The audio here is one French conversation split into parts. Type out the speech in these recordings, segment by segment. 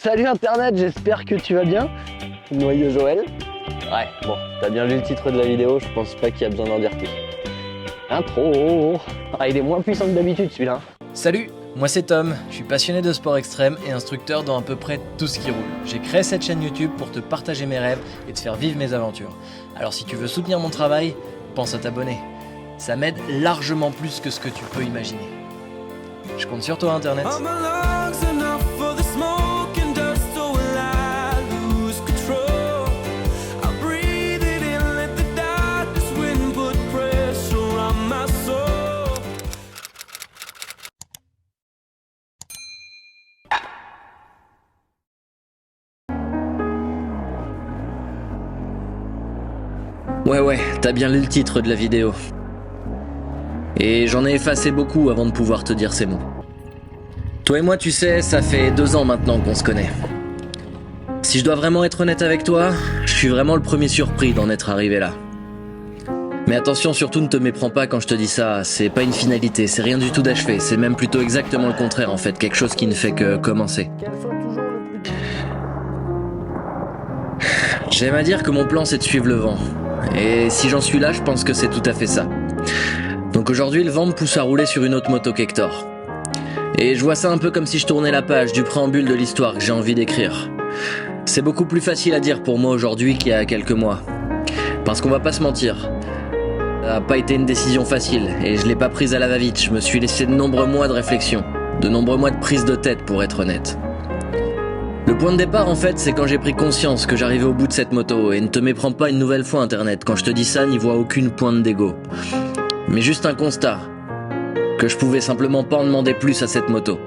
Salut Internet, j'espère que tu vas bien. Noyau Joël. Ouais, bon, t'as bien lu le titre de la vidéo, je pense pas qu'il y a besoin d'en dire plus. Intro. Ah, il est moins puissant que d'habitude celui-là. Salut, moi c'est Tom, je suis passionné de sport extrême et instructeur dans à peu près tout ce qui roule. J'ai créé cette chaîne YouTube pour te partager mes rêves et te faire vivre mes aventures. Alors si tu veux soutenir mon travail, pense à t'abonner. Ça m'aide largement plus que ce que tu peux imaginer. Je compte sur toi Internet. Ouais, t'as bien lu le titre de la vidéo. Et j'en ai effacé beaucoup avant de pouvoir te dire ces mots. Toi et moi, tu sais, ça fait 2 ans maintenant qu'on se connaît. Si je dois vraiment être honnête avec toi, je suis vraiment le premier surpris d'en être arrivé là. Mais attention, surtout ne te méprends pas quand je te dis ça, c'est pas une finalité, c'est rien du tout d'achevé, c'est même plutôt exactement le contraire en fait, quelque chose qui ne fait que commencer. J'aime à dire que mon plan c'est de suivre le vent. Et si j'en suis là, je pense que c'est tout à fait ça. Donc aujourd'hui, le vent me pousse à rouler sur une autre moto qu'Hector. Et je vois ça un peu comme si je tournais la page du préambule de l'histoire que j'ai envie d'écrire. C'est beaucoup plus facile à dire pour moi aujourd'hui qu'il y a quelques mois. Parce qu'on va pas se mentir, ça n'a pas été une décision facile et je l'ai pas prise à la va-vite. Je me suis laissé de nombreux mois de réflexion, de nombreux mois de prise de tête pour être honnête. Le point de départ en fait, c'est quand j'ai pris conscience que j'arrivais au bout de cette moto. Et ne te méprends pas une nouvelle fois Internet, quand je te dis ça, n'y vois aucune pointe d'ego. Mais juste un constat, que je pouvais simplement pas en demander plus à cette moto.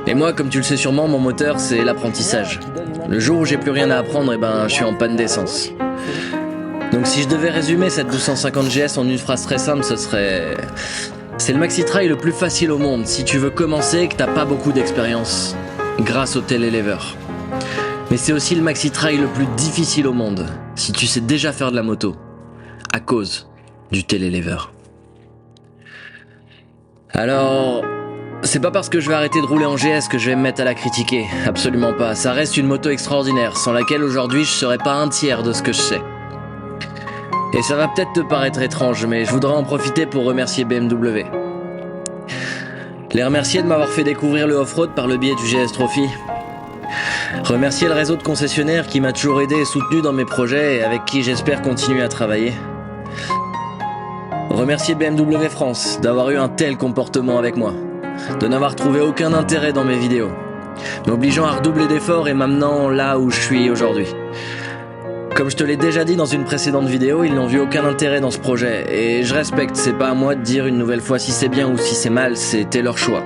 Et moi, comme tu le sais sûrement, mon moteur c'est l'apprentissage. Le jour où j'ai plus rien à apprendre, je suis en panne d'essence. Donc si je devais résumer cette 1250 GS en une phrase très simple, ce serait... C'est le maxi-trail le plus facile au monde si tu veux commencer et que t'as pas beaucoup d'expérience. Grâce au télélever. Mais c'est aussi le maxi-trail le plus difficile au monde, si tu sais déjà faire de la moto, à cause du télélever. Alors, c'est pas parce que je vais arrêter de rouler en GS que je vais me mettre à la critiquer, absolument pas. Ça reste une moto extraordinaire, sans laquelle aujourd'hui je serais pas un tiers de ce que je sais. Et ça va peut-être te paraître étrange, mais je voudrais en profiter pour remercier BMW. Les remercier de m'avoir fait découvrir le off-road par le biais du GS Trophy. Remercier le réseau de concessionnaires qui m'a toujours aidé et soutenu dans mes projets et avec qui j'espère continuer à travailler. Remercier BMW France d'avoir eu un tel comportement avec moi, de n'avoir trouvé aucun intérêt dans mes vidéos, m'obligeant à redoubler d'efforts et m'amenant là où je suis aujourd'hui. Comme je te l'ai déjà dit dans une précédente vidéo, ils n'ont vu aucun intérêt dans ce projet, et je respecte, c'est pas à moi de dire une nouvelle fois si c'est bien ou si c'est mal, c'était leur choix.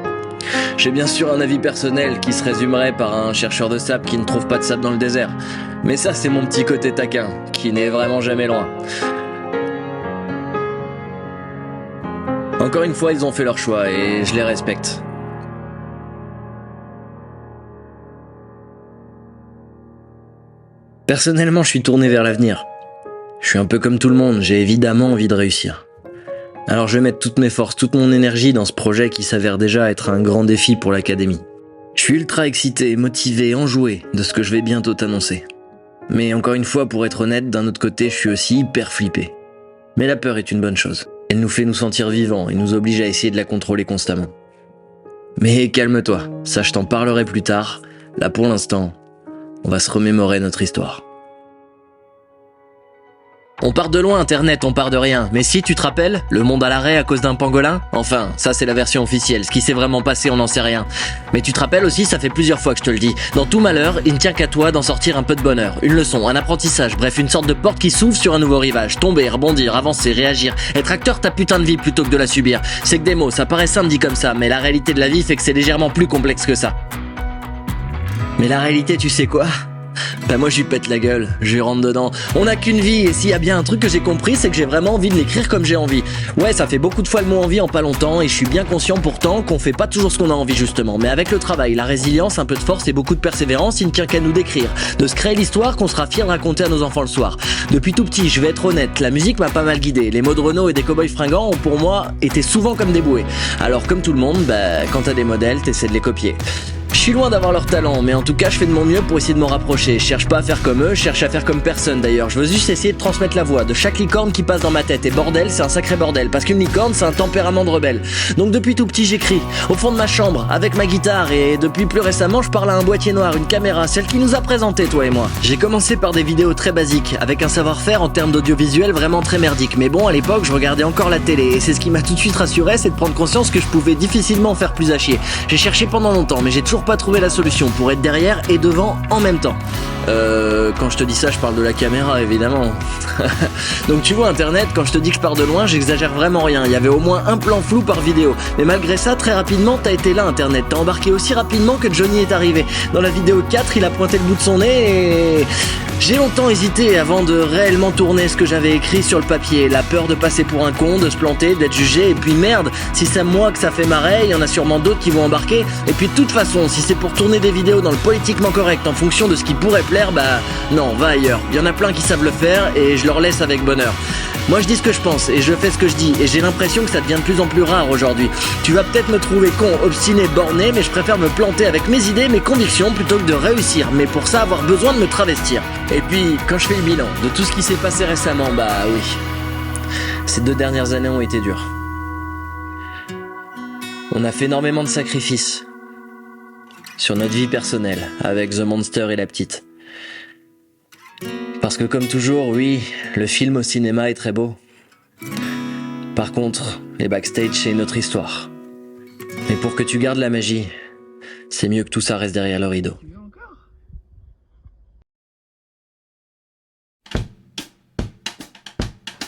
J'ai bien sûr un avis personnel qui se résumerait par un chercheur de sable qui ne trouve pas de sable dans le désert, mais ça c'est mon petit côté taquin, qui n'est vraiment jamais loin. Encore une fois, ils ont fait leur choix, et je les respecte. Personnellement, je suis tourné vers l'avenir. Je suis un peu comme tout le monde, j'ai évidemment envie de réussir. Alors je vais mettre toutes mes forces, toute mon énergie dans ce projet qui s'avère déjà être un grand défi pour l'académie. Je suis ultra excité, motivé, enjoué de ce que je vais bientôt t'annoncer. Mais encore une fois, pour être honnête, d'un autre côté, je suis aussi hyper flippé. Mais la peur est une bonne chose. Elle nous fait nous sentir vivants et nous oblige à essayer de la contrôler constamment. Mais calme-toi, ça je t'en parlerai plus tard. Là pour l'instant, on va se remémorer notre histoire. On part de loin Internet, on part de rien. Mais si tu te rappelles, le monde à l'arrêt à cause d'un pangolin? Enfin, ça c'est la version officielle. Ce qui s'est vraiment passé, on n'en sait rien. Mais tu te rappelles aussi, ça fait plusieurs fois que je te le dis. Dans tout malheur, il ne tient qu'à toi d'en sortir un peu de bonheur. Une leçon, un apprentissage, bref, une sorte de porte qui s'ouvre sur un nouveau rivage. Tomber, rebondir, avancer, réagir. Être acteur ta putain de vie plutôt que de la subir. C'est que des mots, ça paraît simple dit comme ça, mais la réalité de la vie fait que c'est légèrement plus complexe que ça. Mais la réalité, tu sais quoi ? Moi je lui pète la gueule, je lui rentre dedans. On n'a qu'une vie et s'il y a bien un truc que j'ai compris, c'est que j'ai vraiment envie de l'écrire comme j'ai envie. Ouais, ça fait beaucoup de fois le mot envie en pas longtemps et je suis bien conscient pourtant qu'on fait pas toujours ce qu'on a envie justement. Mais avec le travail, la résilience, un peu de force et beaucoup de persévérance, il ne tient qu'à nous d'écrire, de se créer l'histoire qu'on sera fiers de raconter à nos enfants le soir. Depuis tout petit, je vais être honnête, la musique m'a pas mal guidé. Les mots de Renaud et des Cowboys fringants ont pour moi été souvent comme des bouées. Alors comme tout le monde, quand t'as des modèles, t'essaies de les copier. Je suis loin d'avoir leur talent, mais en tout cas je fais de mon mieux pour essayer de m'en rapprocher. Je cherche pas à faire comme eux, je cherche à faire comme personne d'ailleurs. Je veux juste essayer de transmettre la voix de chaque licorne qui passe dans ma tête. Et bordel, c'est un sacré bordel, parce qu'une licorne c'est un tempérament de rebelle. Donc depuis tout petit j'écris, au fond de ma chambre, avec ma guitare. Et depuis plus récemment je parle à un boîtier noir, une caméra, celle qui nous a présenté toi et moi. J'ai commencé par des vidéos très basiques, avec un savoir-faire en termes d'audiovisuel vraiment très merdique. Mais bon, à l'époque je regardais encore la télé, et c'est ce qui m'a tout de suite rassuré, c'est de prendre conscience que je pouvais difficilement faire plus à chier. J'ai cherché pendant longtemps, mais j'ai toujours pas trouvé la solution pour être derrière et devant en même temps. Quand je te dis ça, je parle de la caméra, évidemment. Donc tu vois, Internet, quand je te dis que je pars de loin, j'exagère vraiment rien. Il y avait au moins un plan flou par vidéo. Mais malgré ça, très rapidement, t'as été là, Internet. T'as embarqué aussi rapidement que Johnny est arrivé. Dans la vidéo 4, il a pointé le bout de son nez et... J'ai longtemps hésité avant de réellement tourner ce que j'avais écrit sur le papier. La peur de passer pour un con, de se planter, d'être jugé, et puis merde, si c'est moi que ça fait marrer, il y en a sûrement d'autres qui vont embarquer. Et puis de toute façon, si c'est pour tourner des vidéos dans le politiquement correct en fonction de ce qui pourrait plaire, bah non, va ailleurs. Il y en a plein qui savent le faire et je leur laisse avec bonheur. Moi je dis ce que je pense et je fais ce que je dis et j'ai l'impression que ça devient de plus en plus rare aujourd'hui. Tu vas peut-être me trouver con, obstiné, borné, mais je préfère me planter avec mes idées, mes convictions plutôt que de réussir, mais pour ça avoir besoin de me travestir. Et puis quand je fais le bilan de tout ce qui s'est passé récemment, bah oui, ces 2 dernières années ont été dures. On a fait énormément de sacrifices sur notre vie personnelle avec The Monster et la petite. Parce que comme toujours, oui, le film au cinéma est très beau. Par contre, les backstage, c'est une autre histoire. Mais pour que tu gardes la magie, c'est mieux que tout ça reste derrière le rideau.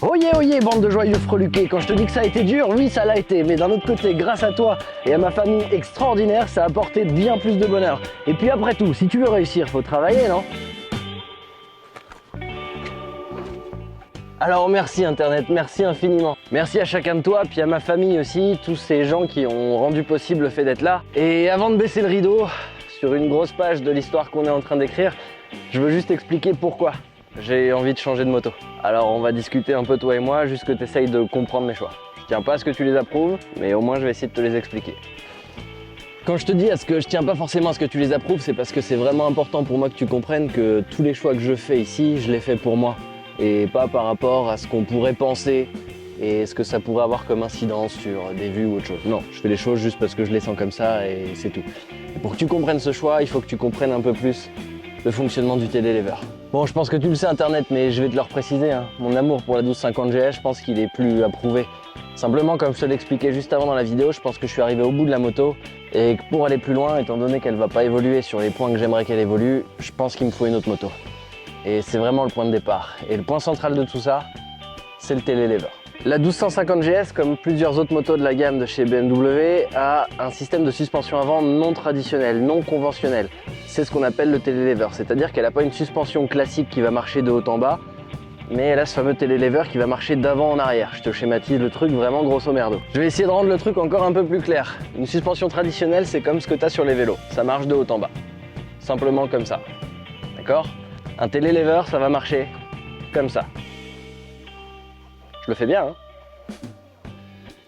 Oyez, bande de joyeux freluqués, quand je te dis que ça a été dur, oui ça l'a été, mais d'un autre côté, grâce à toi et à ma famille extraordinaire, ça a apporté bien plus de bonheur. Et puis après tout, si tu veux réussir, faut travailler, non ? Alors merci Internet, merci infiniment. Merci à chacun de toi, puis à ma famille aussi, tous ces gens qui ont rendu possible le fait d'être là. Et avant de baisser le rideau, sur une grosse page de l'histoire qu'on est en train d'écrire, je veux juste expliquer pourquoi j'ai envie de changer de moto. Alors on va discuter un peu toi et moi, juste que tu essayes de comprendre mes choix. Je tiens pas à ce que tu les approuves, mais au moins je vais essayer de te les expliquer. Quand je te dis je tiens pas forcément à ce que tu les approuves, c'est parce que c'est vraiment important pour moi que tu comprennes que tous les choix que je fais ici, je les fais pour moi. Et pas par rapport à ce qu'on pourrait penser et ce que ça pourrait avoir comme incidence sur des vues ou autre chose. Non, je fais les choses juste parce que je les sens comme ça et c'est tout. Et pour que tu comprennes ce choix, il faut que tu comprennes un peu plus le fonctionnement du télélever. Bon, je pense que tu le sais Internet, mais je vais te le repréciser, hein. Mon amour pour la 1250 GS, je pense qu'il est plus approuvé. Simplement, comme je te l'expliquais juste avant dans la vidéo, je pense que je suis arrivé au bout de la moto et que pour aller plus loin, étant donné qu'elle va pas évoluer sur les points que j'aimerais qu'elle évolue, je pense qu'il me faut une autre moto. Et c'est vraiment le point de départ. Et le point central de tout ça, c'est le télélever. La 1250 GS, comme plusieurs autres motos de la gamme de chez BMW, a un système de suspension avant non traditionnel, non conventionnel. C'est ce qu'on appelle le télélever, c'est-à-dire qu'elle n'a pas une suspension classique qui va marcher de haut en bas, mais elle a ce fameux télélever qui va marcher d'avant en arrière. Je te schématise le truc vraiment grosso merdo. Je vais essayer de rendre le truc encore un peu plus clair. Une suspension traditionnelle, c'est comme ce que tu as sur les vélos. Ça marche de haut en bas. Simplement comme ça. D'accord ? Un télélever, ça va marcher comme ça. Je le fais bien, hein.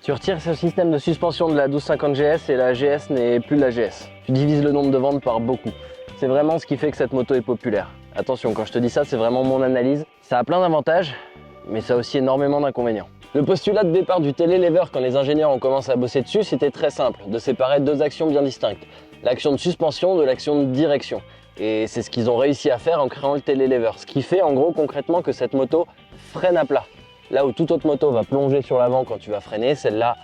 Tu retires ce système de suspension de la 1250 GS et la GS n'est plus la GS. Tu divises le nombre de ventes par beaucoup. C'est vraiment ce qui fait que cette moto est populaire. Attention, quand je te dis ça, c'est vraiment mon analyse. Ça a plein d'avantages, mais ça a aussi énormément d'inconvénients. Le postulat de départ du télélever, quand les ingénieurs ont commencé à bosser dessus, c'était très simple, de séparer 2 actions bien distinctes. L'action de suspension de l'action de direction. Et c'est ce qu'ils ont réussi à faire en créant le télélever. Ce qui fait en gros concrètement que cette moto freine à plat. Là où toute autre moto va plonger sur l'avant quand tu vas freiner, celle-là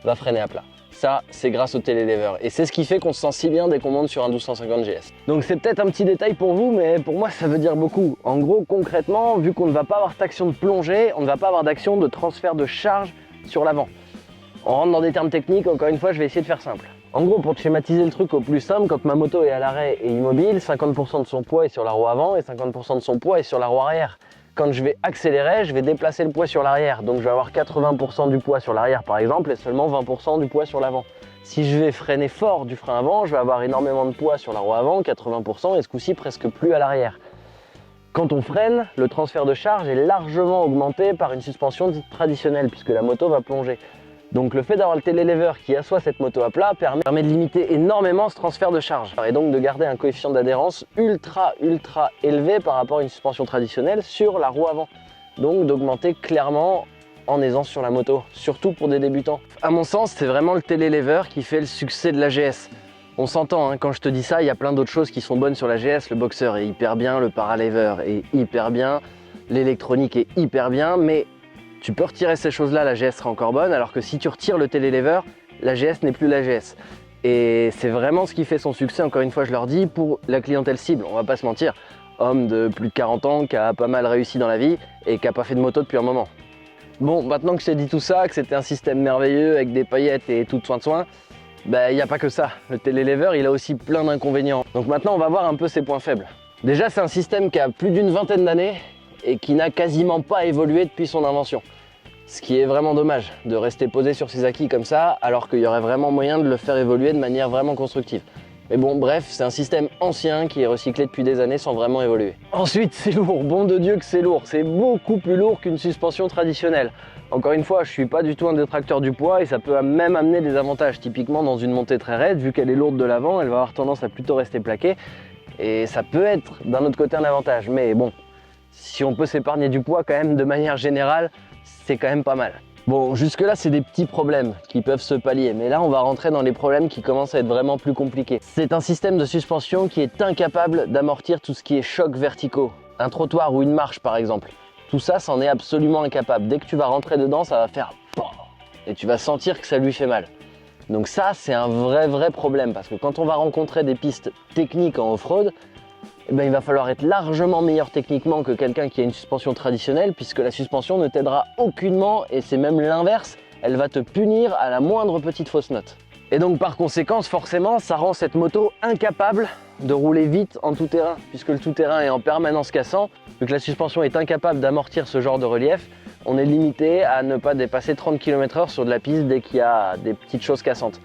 va freiner à plat. Ça, c'est grâce au télélever. Et c'est ce qui fait qu'on se sent si bien dès qu'on monte sur un 1250 GS. Donc c'est peut-être un petit détail pour vous, mais pour moi ça veut dire beaucoup. En gros, concrètement, vu qu'on ne va pas avoir d'action de plongée, on ne va pas avoir d'action de transfert de charge sur l'avant. On rentre dans des termes techniques, encore une fois, je vais essayer de faire simple. En gros, pour te schématiser le truc au plus simple, quand ma moto est à l'arrêt et immobile, 50% de son poids est sur la roue avant et 50% de son poids est sur la roue arrière. Quand je vais accélérer, je vais déplacer le poids sur l'arrière. Donc je vais avoir 80% du poids sur l'arrière par exemple et seulement 20% du poids sur l'avant. Si je vais freiner fort du frein avant, je vais avoir énormément de poids sur la roue avant, 80% et ce coup-ci presque plus à l'arrière. Quand on freine, le transfert de charge est largement augmenté par une suspension dite traditionnelle puisque la moto va plonger. Donc le fait d'avoir le télélever qui assoit cette moto à plat permet de limiter énormément ce transfert de charge et donc de garder un coefficient d'adhérence ultra élevé par rapport à une suspension traditionnelle sur la roue avant. Donc d'augmenter clairement en aisance sur la moto, surtout pour des débutants. À mon sens, c'est vraiment le télélever qui fait le succès de l'AGS. On s'entend, hein, quand je te dis ça, il y a plein d'autres choses qui sont bonnes sur l'AGS. Le boxer est hyper bien, le paralever est hyper bien, l'électronique est hyper bien, mais tu peux retirer ces choses-là, l'AGS sera encore bonne, alors que si tu retires le télélever, l'AGS n'est plus l'AGS. Et c'est vraiment ce qui fait son succès, encore une fois je leur dis, pour la clientèle cible, on va pas se mentir. Homme de plus de 40 ans qui a pas mal réussi dans la vie et qui a pas fait de moto depuis un moment. Bon, maintenant que je t'ai dit tout ça, que c'était un système merveilleux avec des paillettes et tout soin de soin, il n'y a pas que ça. Le télélever, il a aussi plein d'inconvénients. Donc maintenant, on va voir un peu ses points faibles. Déjà, c'est un système qui a plus d'une vingtaine d'années et qui n'a quasiment pas évolué depuis son invention. Ce qui est vraiment dommage, de rester posé sur ses acquis comme ça, alors qu'il y aurait vraiment moyen de le faire évoluer de manière vraiment constructive. Mais bon, bref, c'est un système ancien qui est recyclé depuis des années sans vraiment évoluer. Ensuite, c'est lourd, bon de Dieu que c'est lourd. C'est beaucoup plus lourd qu'une suspension traditionnelle. Encore une fois, je suis pas du tout un détracteur du poids et ça peut même amener des avantages. Typiquement, dans une montée très raide, vu qu'elle est lourde de l'avant, elle va avoir tendance à plutôt rester plaquée. Et ça peut être, d'un autre côté, un avantage. Mais bon, si on peut s'épargner du poids quand même, de manière générale, c'est quand même pas mal. Bon, jusque-là, c'est des petits problèmes qui peuvent se pallier, mais là, on va rentrer dans les problèmes qui commencent à être vraiment plus compliqués. C'est un système de suspension qui est incapable d'amortir tout ce qui est chocs verticaux. Un trottoir ou une marche, par exemple. Tout ça, c'en est absolument incapable. Dès que tu vas rentrer dedans, ça va faire POM et tu vas sentir que ça lui fait mal. Donc ça, c'est un vrai problème, parce que quand on va rencontrer des pistes techniques en off-road, il va falloir être largement meilleur techniquement que quelqu'un qui a une suspension traditionnelle, puisque la suspension ne t'aidera aucunement, et c'est même l'inverse, elle va te punir à la moindre petite fausse note. Et donc par conséquent, forcément, ça rend cette moto incapable de rouler vite en tout-terrain, puisque le tout-terrain est en permanence cassant. Vu que la suspension est incapable d'amortir ce genre de relief, on est limité à ne pas dépasser 30 km/h sur de la piste dès qu'il y a des petites choses cassantes.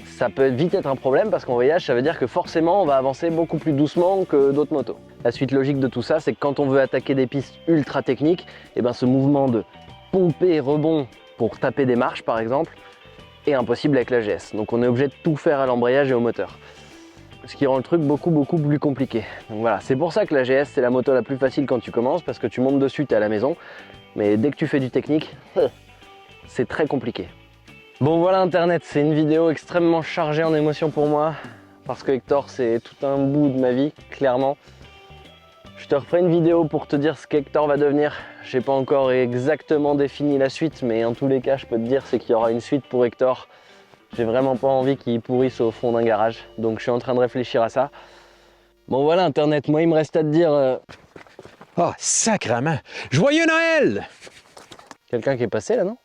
Ça peut vite être un problème parce qu'en voyage, ça veut dire que forcément, on va avancer beaucoup plus doucement que d'autres motos. La suite logique de tout ça, c'est que quand on veut attaquer des pistes ultra techniques, ce mouvement de pomper et rebond pour taper des marches, par exemple, est impossible avec l'AGS. Donc on est obligé de tout faire à l'embrayage et au moteur. Ce qui rend le truc beaucoup plus compliqué. Donc voilà, c'est pour ça que l'AGS, c'est la moto la plus facile quand tu commences, parce que tu montes dessus, tu es à la maison. Mais dès que tu fais du technique, c'est très compliqué. Bon voilà Internet, c'est une vidéo extrêmement chargée en émotions pour moi, parce que Hector c'est tout un bout de ma vie, clairement. Je te referai une vidéo pour te dire ce qu'Hector va devenir. J'ai pas encore exactement défini la suite, mais en tous les cas je peux te dire c'est qu'il y aura une suite pour Hector. J'ai vraiment pas envie qu'il pourrisse au fond d'un garage, donc je suis en train de réfléchir à ça. Bon voilà Internet, moi il me reste à te dire... Oh, sacrement! Joyeux Noël! Quelqu'un qui est passé là, non?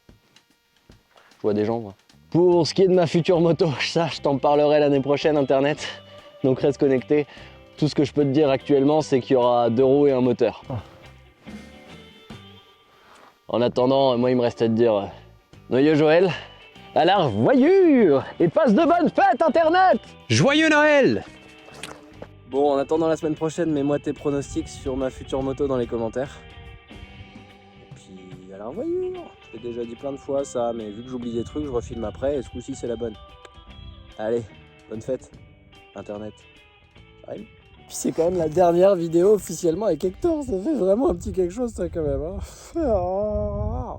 Je vois des gens, moi. Pour ce qui est de ma future moto, ça, je t'en parlerai l'année prochaine, Internet. Donc reste connecté. Tout ce que je peux te dire actuellement, c'est qu'il y aura 2 roues et un moteur. En attendant, moi, il me reste à te dire... Noyeux Joël, à la revoyure! Et passe de bonnes fêtes, Internet! Joyeux Noël! Bon, en attendant la semaine prochaine, mets-moi tes pronostics sur ma future moto dans les commentaires. Et puis, à la revoyure! Je t'ai déjà dit plein de fois ça, mais vu que j'oublie des trucs, je refilme après et ce coup-ci c'est la bonne. Allez, bonne fête, Internet. Ça arrive. Puis c'est quand même la dernière vidéo officiellement avec Hector, ça fait vraiment un petit quelque chose ça quand même. Hein.